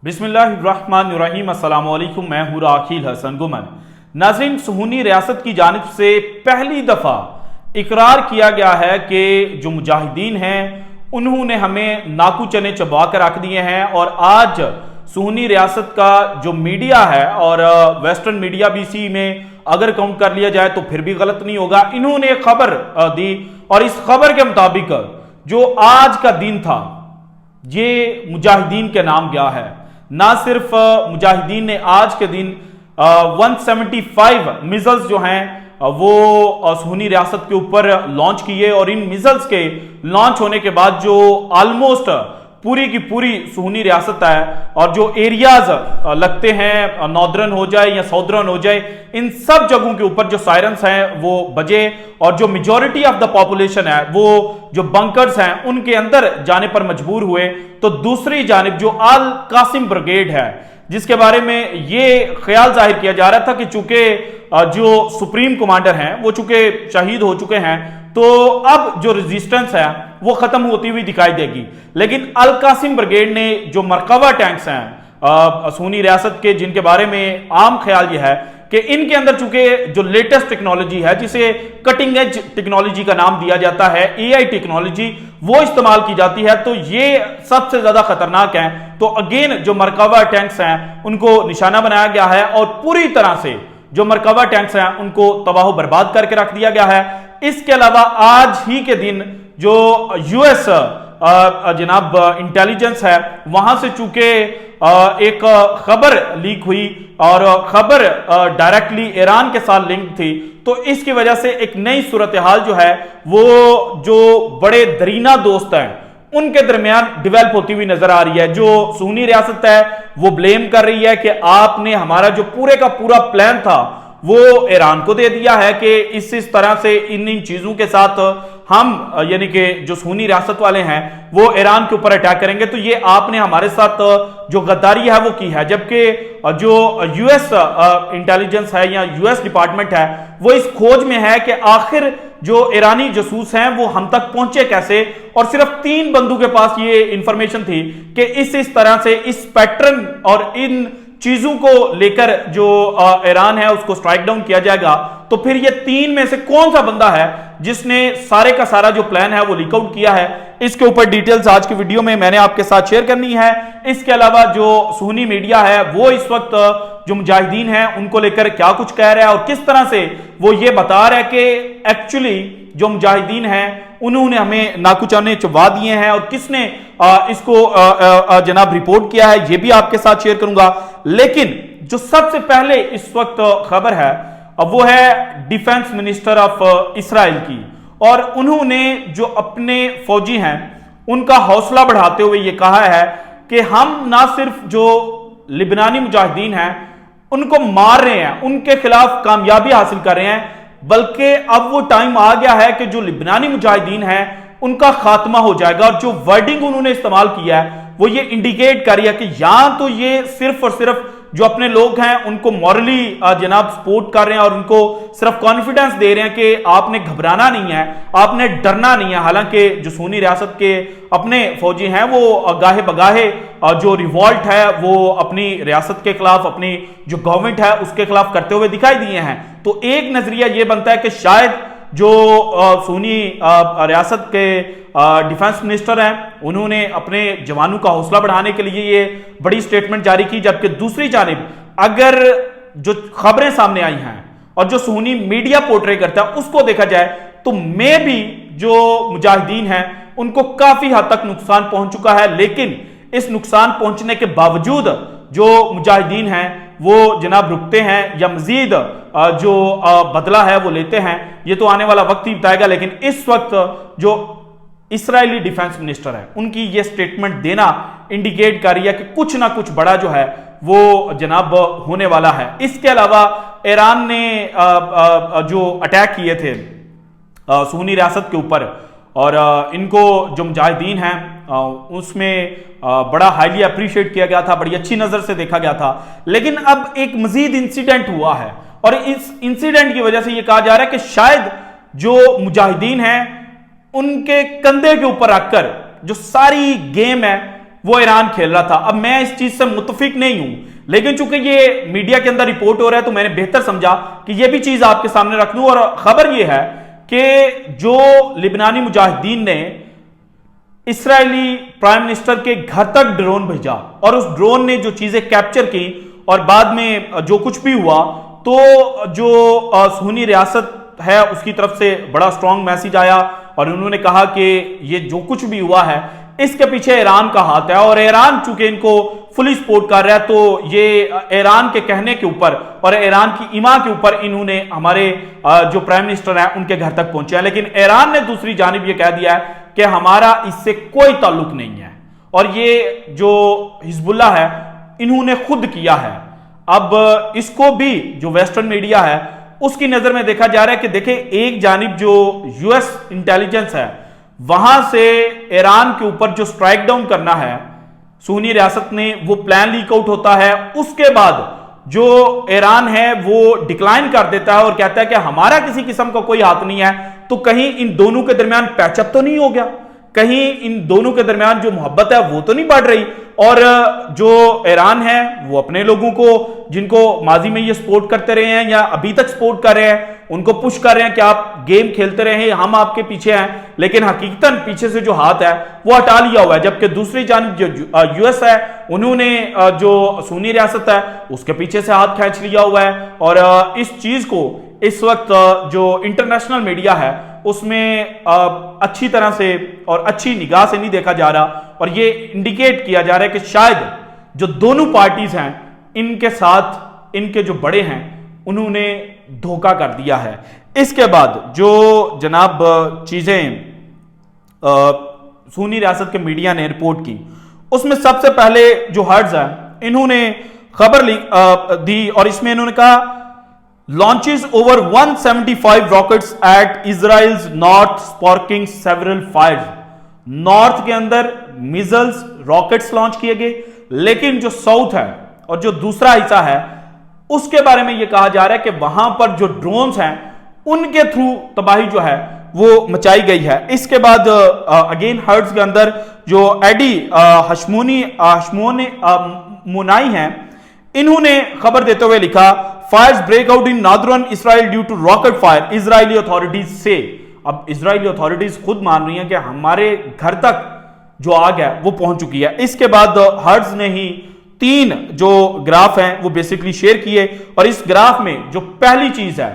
बिस्मिल्लाहिर्रहमानिर्रहीम। अस्सलाम वालेकुम। मैं हूं राखिल हसन गुमन। नाज़रीन, सुहूनी रियासत की जानिब से पहली दफ़ा इकरार किया गया है कि जो मुजाहिदीन हैं उन्होंने हमें नाकू चने चबा कर रख दिए हैं। और आज सुहूनी रियासत का जो मीडिया है और वेस्टर्न मीडिया भी इसी में अगर काउंट कर लिया जाए तो फिर भी गलत नहीं होगा, इन्होंने एक खबर दी और इस खबर के मुताबिक जो आज का दिन था ये मुजाहिदीन के नाम गया है। ना सिर्फ मुजाहिदीन ने आज के दिन 175 मिसाइल्स जो हैं वो सुहूनी रियासत के ऊपर लॉन्च किए और इन मिसाइल्स के लॉन्च होने के बाद जो ऑलमोस्ट पूरी की पूरी सुहूनी रियासत है और जो एरियाज लगते हैं, नॉर्दर्न हो जाए या साउदर्न हो जाए, इन सब जगहों के ऊपर जो सायरन्स हैं वो बजे और जो मेजॉरिटी ऑफ द पॉपुलेशन है वो जो बंकर्स हैं उनके अंदर जाने पर मजबूर हुए। तो दूसरी जानिब जो अल कासिम ब्रिगेड है जिसके बारे में ये ख्याल जाहिर किया जा रहा था कि चूंकि जो सुप्रीम कमांडर हैं वो चूंकि शहीद हो चुके हैं तो अब जो रेजिस्टेंस है वो खत्म होती हुई दिखाई देगी, लेकिन अल कासिम ब्रिगेड ने जो मरकबा टैंक्स हैं सुहूनी रियासत के जिनके बारे में आम ख्याल यह है कि इनके अंदर चूंकि जो लेटेस्ट टेक्नोलॉजी है जिसे कटिंग एज टेक्नोलॉजी का नाम दिया जाता है, एआई टेक्नोलॉजी, वो इस्तेमाल की जाती है, तो ये सबसे ज्यादा खतरनाक है। तो अगेन जो मरकबा टैंक्स हैं उनको निशाना बनाया गया है और पूरी तरह से जो मरकबा टैंक्स हैं उनको तबाह बर्बाद करके रख दिया गया है। इसके अलावा आज ही के दिन जो यूएस जनाब इंटेलिजेंस है वहां से चूंकि एक खबर लीक हुई और खबर डायरेक्टली ईरान के साथ लिंक थी, तो इसकी वजह से एक नई सूरत हाल जो है वो जो बड़े दरीना दोस्त हैं उनके दरमियान डेवलप होती हुई नजर आ रही है। जो सुहूनी रियासत है वो ब्लेम कर रही है कि आपने हमारा जो पूरे का पूरा प्लान था वो ईरान को दे दिया है कि इस तरह से इन चीजों के साथ हम यानी कि जो सुन्नी रियासत वाले हैं वो ईरान के ऊपर अटैक करेंगे, तो ये आपने हमारे साथ जो गद्दारी है वो की है। जबकि जो यूएस इंटेलिजेंस है या यूएस डिपार्टमेंट है वो इस खोज में है कि आखिर जो ईरानी जासूस हैं वो हम तक पहुंचे कैसे, और सिर्फ 3 बंदों के पास ये इंफॉर्मेशन थी कि इस तरह से इस पैटर्न और इन चीजों को लेकर जो ईरान है उसको स्ट्राइक डाउन किया जाएगा। तो फिर ये 3 में से कौन सा बंदा है जिसने सारे का सारा जो प्लान है वो लीक आउट किया है, इसके ऊपर डिटेल्स आज की वीडियो में मैंने आपके साथ शेयर करनी है। इसके अलावा जो सुहूनी मीडिया है वो इस वक्त जो मुजाहिदीन हैं उनको लेकर क्या कुछ कह रहा है और किस तरह से वो ये बता रहा है कि एक्चुअली जो मुजाहिदीन हैं उन्होंने हमें नाकुचाने चबा दिए हैं और किसने इसको जनाब रिपोर्ट किया है, ये भी आपके साथ शेयर करूंगा। लेकिन जो सबसे पहले इस वक्त खबर है वो है डिफेंस मिनिस्टर ऑफ इस्राइल की, और उन्होंने जो अपने फौजी हैं उनका हौसला बढ़ाते हुए ये कहा है कि हम ना सिर्फ जो लिबनानी मुजाहिदीन हैं उनको मार रहे हैं, उनके खिलाफ कामयाबी हासिल कर रहे हैं, बल्कि अब वो टाइम आ गया है कि जो लिबनानी मुजाहिदीन हैं उनका खात्मा हो जाएगा। और जो वर्डिंग उन्होंने इस्तेमाल किया है वो ये इंडिकेट कर रही है कि या तो ये सिर्फ और सिर्फ जो अपने लोग हैं उनको मॉरली जनाब सपोर्ट कर रहे हैं और उनको सिर्फ कॉन्फिडेंस दे रहे हैं कि आपने घबराना नहीं है, आपने डरना नहीं है। हालांकि जो सुन्नी रियासत के अपने फौजी हैं वो गाहे बगाहे जो रिवॉल्ट है वो अपनी रियासत के खिलाफ, अपनी जो गवर्नमेंट है उसके खिलाफ करते हुए दिखाई दिए हैं। तो एक नजरिया ये बनता है कि शायद जो सुन्नी रियासत के डिफेंस मिनिस्टर हैं उन्होंने अपने जवानों का हौसला बढ़ाने के लिए ये बड़ी स्टेटमेंट जारी की, जबकि दूसरी जानिब अगर जो खबरें सामने आई हैं और जो सुन्नी मीडिया पोर्ट्रे करता है उसको देखा जाए तो मे भी जो मुजाहिदीन हैं उनको काफी हद तक नुकसान पहुंच चुका है। लेकिन इस नुकसान पहुंचने के बावजूद जो मुजाहिदीन हैं वो जनाब रुकते हैं या मजीद जो बदला है वो लेते हैं, ये तो आने वाला वक्त ही बताएगा। लेकिन इस वक्त जो इस्राएली डिफेंस मिनिस्टर है उनकी ये स्टेटमेंट देना इंडिकेट कर रही है कि कुछ ना कुछ बड़ा जो है वो जनाब होने वाला है। इसके अलावा ईरान ने जो अटैक किए थे सुन्नी रियासत के ऊपर और इनको जो मुजाहिदीन हैं उसमें बड़ा हाईली अप्रिशिएट किया गया था, बड़ी अच्छी नजर से देखा गया था। लेकिन अब एक मजीद इंसिडेंट हुआ है और इस इंसिडेंट की वजह से यह कहा जा रहा है कि शायद जो मुजाहिदीन हैं उनके कंधे के ऊपर रखकर जो सारी गेम है वो ईरान खेल रहा था। अब मैं इस चीज से मुत्तफिक नहीं हूं, लेकिन चूंकि ये मीडिया के अंदर रिपोर्ट हो रहा है तो मैंने बेहतर समझा कि ये भी चीज आपके सामने रख दूं। और खबर ये है कि जो लिबनानी मुजाहिदीन ने इस्राएली प्राइम मिनिस्टर के घर तक ड्रोन भेजा और उस ड्रोन ने जो चीजें कैप्चर की और बाद में जो कुछ भी हुआ, तो जो सुन्नी रियासत है उसकी तरफ से बड़ा स्ट्रांग मैसेज आया और उन्होंने कहा कि ये जो कुछ भी हुआ है इसके पीछे ईरान का हाथ है। और ईरान चूंकि इनको फुली सपोर्ट कर रहा है, तो ये ईरान के कहने के ऊपर और ईरान की इमा के ऊपर इन्होंने हमारे जो प्राइम मिनिस्टर हैं उनके घर तक पहुंचे हैं। लेकिन ईरान ने दूसरी जानिब ये कह दिया है कि हमारा इससे कोई ताल्लुक नहीं है और ये जो हिजबुल्लाह है इन्होंने खुद किया है। अब इसको भी जो वेस्टर्न मीडिया है उसकी नजर में देखा जा रहा है कि देखिए, एक जानिब जो यूएस इंटेलिजेंस है वहां से ईरान के ऊपर जो स्ट्राइक डाउन करना है सुन्नी रियासत ने, वो प्लान लीक आउट होता है। उसके बाद जो ईरान है वो डिक्लाइन कर देता है और कहता है कि हमारा किसी किस्म का कोई हाथ नहीं है। तो कहीं इन दोनों के दरमियान पैचअप तो नहीं हो गया, कहीं इन दोनों के दरमियान जो मोहब्बत है वो तो नहीं बढ़ रही। और जो ईरान है वो अपने लोगों को, जिनको माजी में ये सपोर्ट करते रहे हैं या अभी तक सपोर्ट कर रहे हैं, उनको पुश कर रहे हैं कि आप गेम खेलते रहे, हम आपके पीछे हैं, लेकिन हकीकतन पीछे से जो हाथ है वो हटा लिया हुआ है। जबकि दूसरी जानिब जो यूएस है उन्होंने जो सुन्नी रियासत है उसके पीछे से हाथ खींच लिया हुआ है। और इस चीज को इस वक्त जो इंटरनेशनल मीडिया है उसमें अच्छी तरह से और अच्छी निगाह से नहीं देखा जा रहा और ये इंडिकेट किया जा रहा है कि शायद जो दोनों पार्टीज हैं इनके साथ इनके जो बड़े हैं उन्होंने धोखा कर दिया है। इसके बाद जो जनाब चीजें सुन्नी रियासत के मीडिया ने रिपोर्ट की, उसमें सबसे पहले जो हर्ट्ज है इन्होंने खबर दी और इसमें इन्होंने कहा launches over 175 rockets at Israel's north sparking several fires। North के अंदर मिसाइल्स रॉकेट्स लॉन्च किए गए, लेकिन जो साउथ है और जो दूसरा हिस्सा है उसके बारे में यह कहा जा रहा है कि वहां पर जो ड्रोन्स हैं उनके थ्रू तबाही जो है वो मचाई गई है। इसके बाद अगेन हर्ट्ज के अंदर जो एडी हशमोनी मुनाई हैं, इन्होंने खबर देते हुए लिखा fires break out in northern Israel due to rocket fire, Israeli authorities से। अब इजरायली अथॉरिटीज खुद मान रही हैं कि हमारे घर तक जो आग है वो पहुंच चुकी है। इसके बाद हर्ट्ज ने ही 3 जो ग्राफ हैं वो बेसिकली शेयर किए और इस ग्राफ में जो पहली चीज है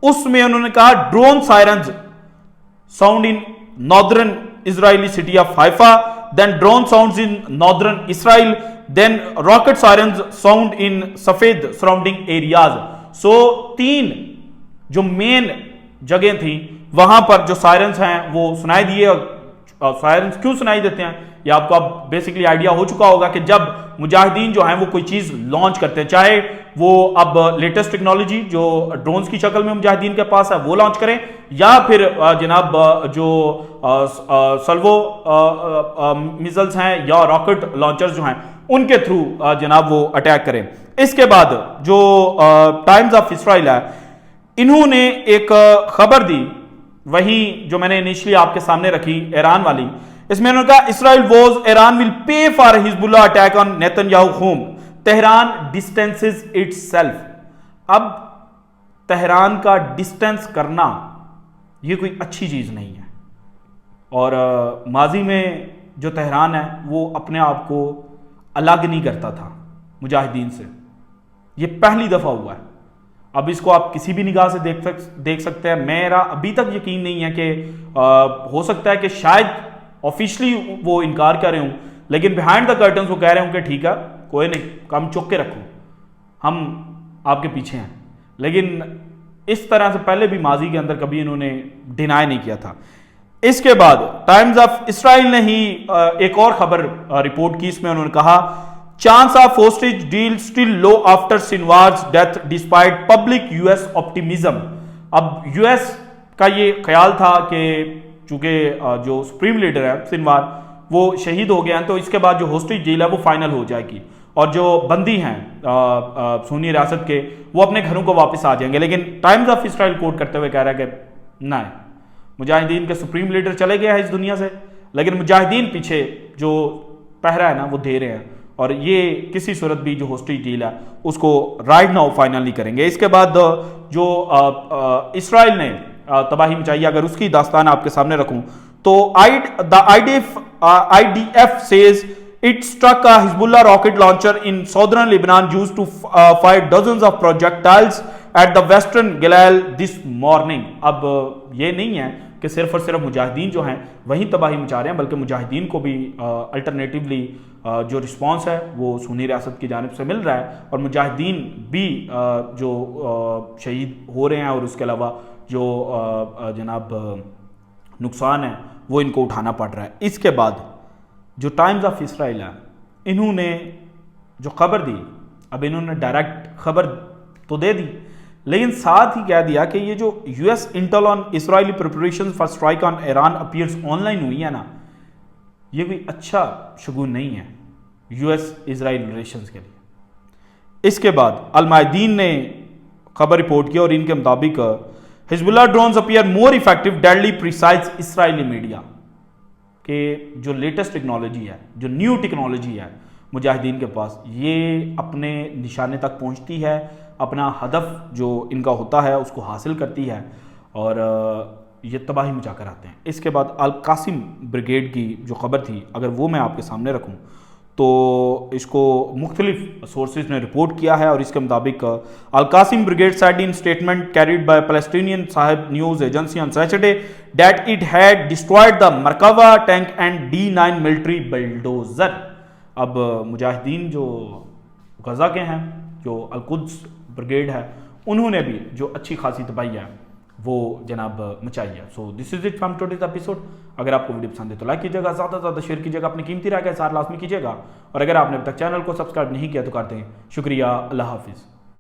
उसमें उन्होंने कहा drone sirens sound in northern Israeli city of Haifa, then drone sounds in northern Israel, then rocket sirens sound in Safed surrounding areas. So 3 जो मेन जगह थी वहां पर जो सायरन्स हैं वो सुनाई दिए। और सायरन्स क्यों सुनाई देते हैं ये आपको अब बेसिकली आइडिया हो चुका होगा कि जब मुजाहिदीन जो हैं वो कोई चीज लॉन्च करते हैं, चाहे वो अब लेटेस्ट टेक्नोलॉजी जो ड्रोन्स की शक्ल में मुजाहिदीन के पास है वो लॉन्च करें या फिर जनाब जो सल्वो मिसाइल्स हैं या रॉकेट लॉन्चर्स जो हैं उनके थ्रू जनाब वो अटैक करें। इसके बाद जो टाइम्स ऑफ इसराइल है इन्होंने एक खबर दी, वही जो मैंने इनिशियली आपके सामने रखी ईरान वाली, इसमें उन्होंने कहा Israel was Iran will pay for Hezbollah attack on Netanyahu home, Tehran distances itself. अब तेहरान का डिस्टेंस करना ये कोई अच्छी चीज नहीं है और माजी में जो तेहरान है वो अपने आप को अलग नहीं करता था मुजाहिदीन से, ये पहली दफा हुआ है। अब इसको आप किसी भी निगाह से देख सकते हैं। मेरा अभी तक यकीन नहीं है कि हो सकता है कि शायद ऑफिशियली वो इनकार कर रहे हूं, लेकिन बिहाइंड द कर्टन्स वो कह रहे हों कि ठीक है कोई नहीं, कम चुक के रखो, हम आपके पीछे हैं। लेकिन इस तरह से पहले भी माजी के अंदर कभी इन्होंने डिनाई नहीं किया था। इसके बाद टाइम्स ऑफ इसराइल ने ही एक और खबर रिपोर्ट की, इसमें उन्होंने कहा chance of hostage deal still low after Sinwar's death despite public US optimism. अब यूएस का ये ख्याल था कि चूंकि जो सुप्रीम लीडर है सिनवार वो शहीद हो गए हैं तो इसके बाद जो होस्टेज डील है वो फाइनल हो जाएगी और जो बंदी हैं सुन्नी रियासत के वो अपने घरों को वापस आ जाएंगे। लेकिन टाइम्स ऑफ इसराइल कोट करते हुए कह रहा है कि नहीं, मुजाहिदीन के सुप्रीम लीडर चले गए हैं इस दुनिया से, लेकिन मुजाहिदीन पीछे जो पहरा है ना वो दे रहे हैं, और ये किसी सूरत भी जो होस्टेज डील है उसको राइट नाउ फाइनल नहीं करेंगे। इसके बाद जो इसराइल ने तबाही मचाई, अगर उसकी दास्तान आपके सामने रखूं तो IDF says it struck a Hezbollah rocket launcher in southern Lebanon used to fire dozens of projectiles at the western Galil this morning। अब ये नहीं है कि सिर्फ और सिर्फ मुजाहिदीन जो हैं वही तबाही मचा रहे हैं, बल्कि मुजाहिदीन को भी अल्टरनेटिवली जो रिस्पांस है वो सुन्नी रियासत की जानिब से मिल रहा है, और मुजाहिदीन भी जो शहीद हो रहे हैं और उसके अलावा जो जनाब नुकसान है वो इनको उठाना पड़ रहा है। इसके बाद जो टाइम्स ऑफ इसराइल है, इन्होंने जो खबर दी, अब इन्होंने डायरेक्ट खबर तो दे दी, लेकिन साथ ही कह दिया कि ये जो US Intel on Israeli preparation for strike on Iran appears online हुई है ना, ये कोई अच्छा शगुन नहीं है यूएस इजराइल रिलेशंस के लिए। इसके बाद अल मायदीन ने खबर रिपोर्ट की और इनके मुताबिक Hezbollah drones appear more effective deadly precise Israeli media के जो लेटेस्ट टेक्नोलॉजी है, जो न्यू टेक्नोलॉजी है मुजाहिदीन के पास, ये अपने निशाने तक पहुंचती है, अपना हदफ जो इनका होता है उसको हासिल करती है और ये तबाही मचा कर आते हैं। इसके बाद अल कासिम ब्रिगेड की जो खबर थी, अगर वो मैं आपके सामने रखूं तो इसको मुख्तलिफ सोर्सेज ने रिपोर्ट किया है, और इसके मुताबिक Al Qassam brigade said in statement carried by Palestinian Shehab news agency on Saturday that it had destroyed the Merkava tank and D9 military bulldozer. अब मुजाहिदीन जो गजा के हैं, जो अल कुद्स ब्रिगेड है, उन्होंने भी जो अच्छी खासी तबाही है वो जनाब मचाई है। So this is it from today's episode. अगर आपको वीडियो पसंद है तो लाइक कीजिएगा, ज़्यादा से ज़्यादा शेयर कीजिएगा, अपनी कीमती राय का इज़हार लाजमी कीजिएगा, और अगर आपने अभी तक चैनल को सब्सक्राइब नहीं किया तो कर दें। शुक्रिया, अल्लाह हाफिज़।